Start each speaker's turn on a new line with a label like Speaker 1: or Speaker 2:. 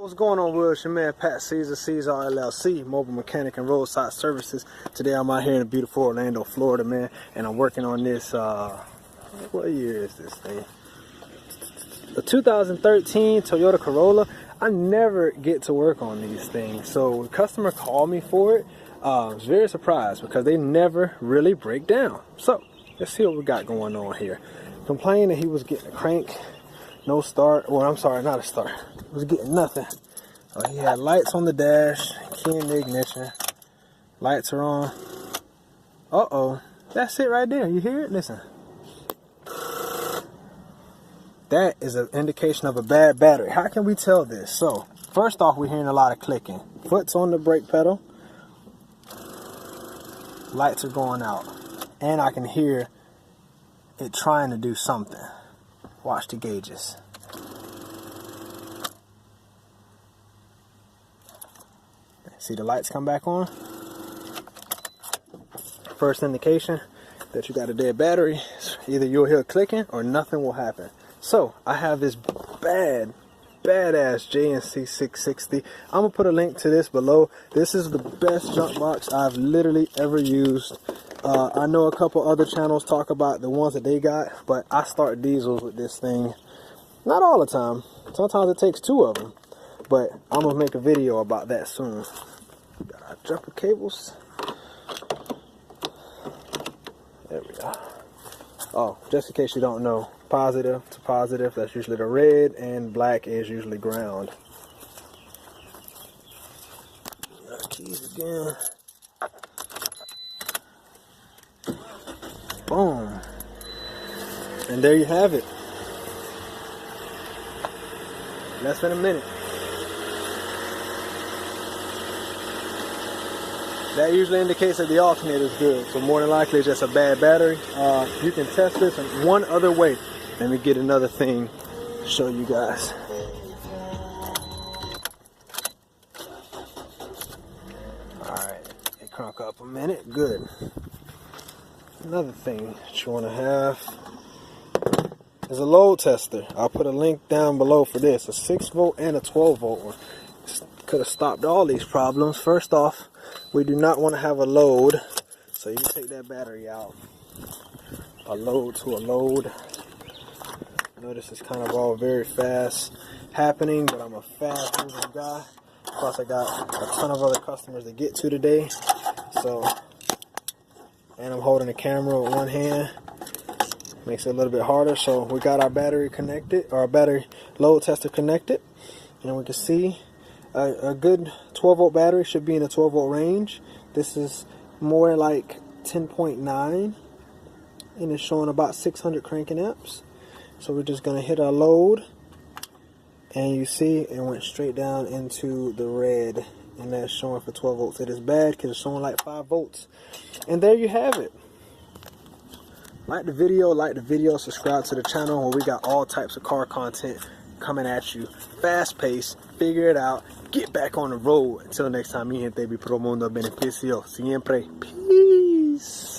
Speaker 1: What's going on, Will? It's your man Pat Seasall LLC, Mobile Mechanic and Roadside Services. Today I'm out here in beautiful Orlando, Florida, man, and I'm working on this, what year is this thing? The 2013 Toyota Corolla. I never get to work on these things, so a customer called me for it. I was very surprised because they never really break down. So let's see what we got going on here. Complained that he was getting a crank, no start. Well, I'm sorry, not a start. Was getting nothing. He had lights on the dash, key in the ignition, lights are on. Uh-oh, that's it right there. You hear it? Listen. That is an indication of a bad battery. How can we tell this? So, first off, we're hearing a lot of clicking. Foot's on the brake pedal. Lights are going out. And I can hear it trying to do something. Watch the gauges. See the lights come back on? First indication that you got a dead battery. Either you'll hear clicking or nothing will happen. So I have this badass JNC 660. I'm gonna put a link to this below. This is the best junk box I've literally ever used. I know a couple other channels talk about the ones that they got, but I start diesels with this thing. Not all the time. Sometimes it takes two of them. But I'm gonna make a video about that soon. Got our jumper cables. There we go. Oh, just in case you don't know, positive to positive, that's usually the red, and black is usually ground. Keys again. Boom. And there you have it. Less than a minute. That usually indicates that the alternator is good, so more than likely it's just a bad battery. You can test this in one other way. Let me get another thing to show you guys. Alright, it crunk up a minute. Good. Another thing that you want to have is a load tester. I'll put a link down below for this. A 6 volt and a 12 volt one. Could have stopped all these problems. First off, we do not want to have a load, so you take that battery out. A load to a load. Notice it's kind of all very fast happening, but I'm a fast moving guy. Plus I got a ton of other customers to get to today. So, and I'm holding the camera with one hand. Makes it a little bit harder. So we got our battery connected, or our battery load tester connected. And we can see a good 12 volt battery should be in the 12 volt range. This is more like 10.9 and it's showing about 600 cranking amps. So we're just going to hit our load, and you see it went straight down into the red, and that's showing for 12 volts. It is bad because it's showing like 5 volts. And there you have it. Like the video, subscribe to the channel where we got all types of car content coming at you. Fast paced, figure it out, get back on the road. Until next time, mi gente, vi pro Mundo, beneficio, siempre. Peace.